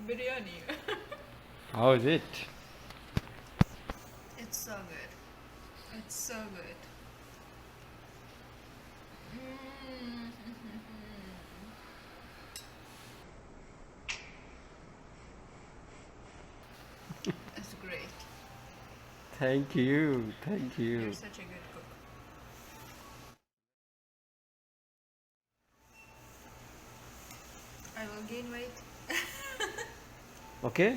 Biryani. How is it? It's so good. It's so good. Mm. It's great. Thank you. Thank You're you. such a good cook. I will gain weight. Okay?